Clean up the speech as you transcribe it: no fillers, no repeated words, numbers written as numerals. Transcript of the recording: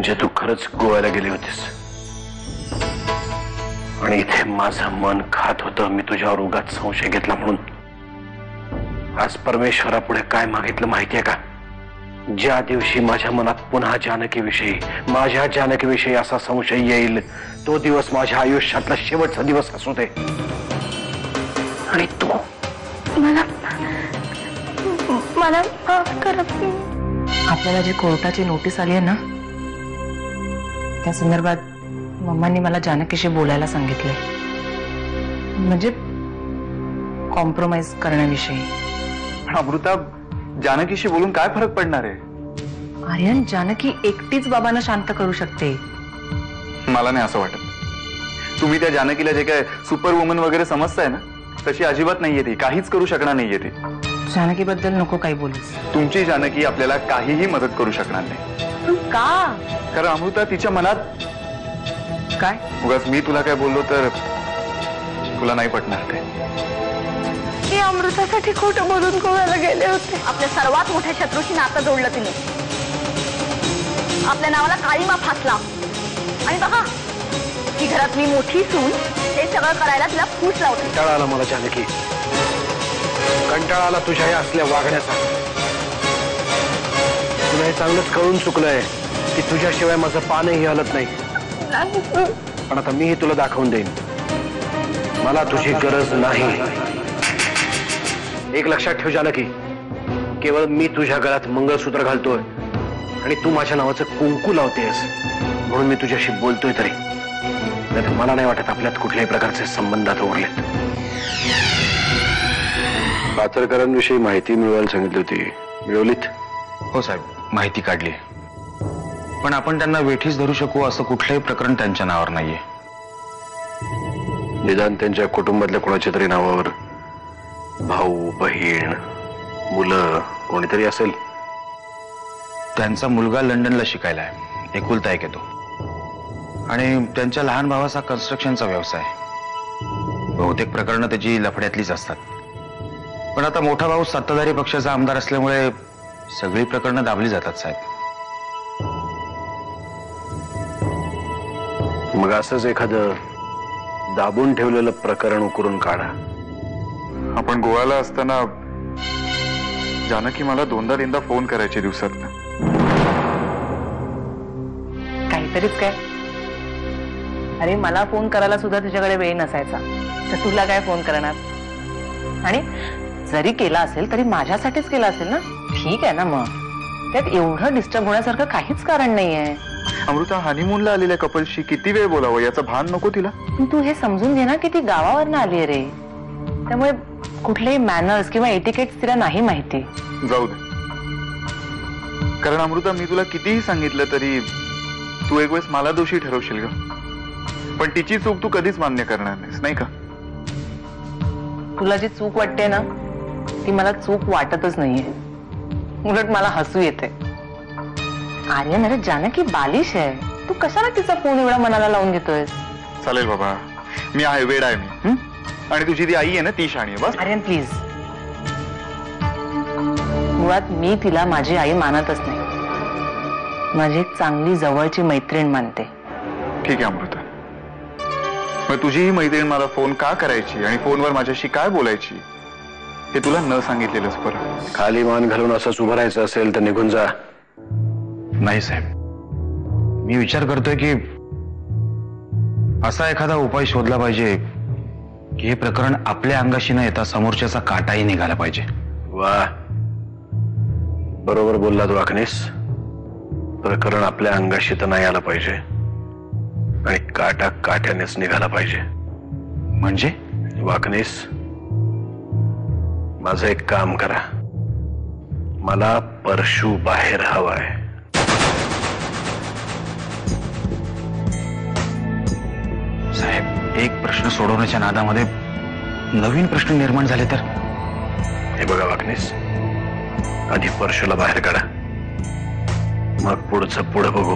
म्हणजे तू खरंच गोव्याला गेली होतीस आणि इथे माझं मन खात होतं मी तुझ्यावर उगाच संशय घेतला म्हणून। आज परमेश्वरापुढे काय मागितलं माहितीये का? ज्या दिवशी माझ्या मनात पुन्हा माझ्या जानकीविषयी असा संशय येईल तो दिवस माझ्या आयुष्यातला शेवटचा दिवस असू दे। आणि तू मला माफ करा। आपल्याला जे कोर्टाची नोटीस आली आहे ना त्या संदर्भात मम्मांनी मला जानकीशी बोलायला सांगितले, म्हणजे कॉम्प्रोमाइज करण्याविषयी। अमृता, जानकीशी बोलून काय फरक पडणार आहे? आर्यन, जानकी एकटीच बाबांना शांत करू शकते। मला नाही असं वाटत। तुम्ही त्या जानकीला जे काय सुपर वुमन वगैरे समजताय ना तशी अजिबात नाहीये ती, काहीच करू शकणार नाहीये ती। जानकी बद्दल नको काही बोलूस। तुमची जानकी आपल्याला काहीही मदत करू शकणार नाही। का? कारण अमृता तिच्या मनात काय? उगाच मी तुला काय बोललो तर तुला नाही पटणार ते। मी अमृतासाठी खोटं बोलून गोव्याला गेले होते। आपल्या सर्वात मोठ्या शत्रूशी नातं जोडलं तिने, आपल्या नावाला काळीमा फासला आणि बघा ती घरातली मोठी सून हे सगळं करायला तिला फूस लावते। कंटाळा आला मला जानकी, कंटाळा आला तुझ्या या असल्या वागण्याचा। तुला हे चांगलंच कळून चुकलंय की तुझ्याशिवाय माझं पानही हलत नाही। पण आता मीही तुला दाखवून देईन मला तुझी गरज नाही। एक लक्षात ठेव जानकी, केवळ मी तुझ्या गळ्यात मंगळसूत्र घालतोय आणि तू माझ्या नावाचं कुंकू लावतेस म्हणून मी तुझ्याशी बोलतोय तरी नाही मला नाही वाटत आपल्यात कुठल्याही प्रकारचे संबंधात उरलेत। पाचरकरांविषयी माहिती मिळवायला सांगितली होती, मिळवलीत? हो साहेब, माहिती काढली, पण आपण त्यांना वेठीस धरू शकू असं कुठलंही प्रकरण त्यांच्या नावावर नाहीये। निदान त्यांच्या कुटुंबातल्या कोणाच्या तरी नावावर भाऊ बहीण मुलं कोणीतरी असेल। त्यांचा मुलगा लंडनला शिकायला आहे, एकुलता एक येतो, आणि त्यांच्या लहान भावाचा कन्स्ट्रक्शनचा व्यवसाय। बहुतेक प्रकरणं त्याची लफड्यातलीच असतात, पण आता मोठा भाऊ सत्ताधारी पक्षाचा आमदार असल्यामुळे सगळी प्रकरणं दाबली जातात साहेब। मग असंच एखादं दाबून ठेवलेलं प्रकरण उकरून काढा। आपण गोव्याला असताना जानकी मला दोनदा तीनदा फोन करायचे दिवसातनं। काहीतरीच काय? अरे मला फोन करायला सुद्धा तुझ्याकडे वेळ नसायचा, तर तुला काय फोन करणार? आणि जरी केला असेल तरी माझ्यासाठीच केला असेल ना, ठीक आहे ना, मग त्यात एवढं डिस्टर्ब होण्यासारखं काहीच कारण नाहीये। अमृता, हनीमूनला आलेल्या कपलशी किती वेळ बोलावं याचं भान नको तिला? तू हे समजून घे ना की ती गावावरनं आली आहे रे, त्यामुळे कुठलेही मॅनर्स किंवा एटिकेट्स तिला नाही माहिती। जाऊ दे, कारण अमृता मी तुला कितीही सांगितलं तरी तू एक वेळेस मला दोषी ठरवशील ग, पण तिची चूक तू कधीच मान्य करणार नाहीस, नाही का? तुला जी चूक वाटते ना ती मला चूक वाटतच नाहीये, उलट मला हसू येते। आर्यन, अरे जानकी बालिश आहे, तू कशाला तिचा फोन एवढा मनाला लावून घेतोयस? चालेल बाबा, मी आहे, वेड आहे मी, आणि तुझी ती आई आहे ना ती शाणी आहे, बस। आर्यन प्लीज, मुळात मी तिला माझी आई मानतच नाही, माझी एक चांगली जवळची मैत्रीण मानते। ठीक आहे अमृता, मग तुझी ही मैत्रीण मला फोन का करायची आणि फोनवर माझ्याशी काय बोलायची हे तुला न सांगितलेलंच बरं। खाली मान घालून असंच उभं राहायचं असेल तर निघून जा। नाही साहेब, मी विचार करतोय की असा एखादा उपाय शोधला पाहिजे की हे प्रकरण आपल्या अंगाशी न येता समोरच्याचा काटाही निघाला पाहिजे। वा, बरोबर बोललात वाकणीस, प्रकरण आपल्या अंगाशी तर नाही आलं पाहिजे आणि काटा काट्यानेच निघाला पाहिजे। म्हणजे वाकणीस, माझं एक काम करा, मला परशू बाहेर हवाय। साहेब, एक प्रश्न सोडवण्याच्या नादामध्ये नवीन प्रश्न निर्माण झाले तर? हे बघा वाकणीस, आधी परशूला बाहेर काढा, मग पुढचं पुढं बघू।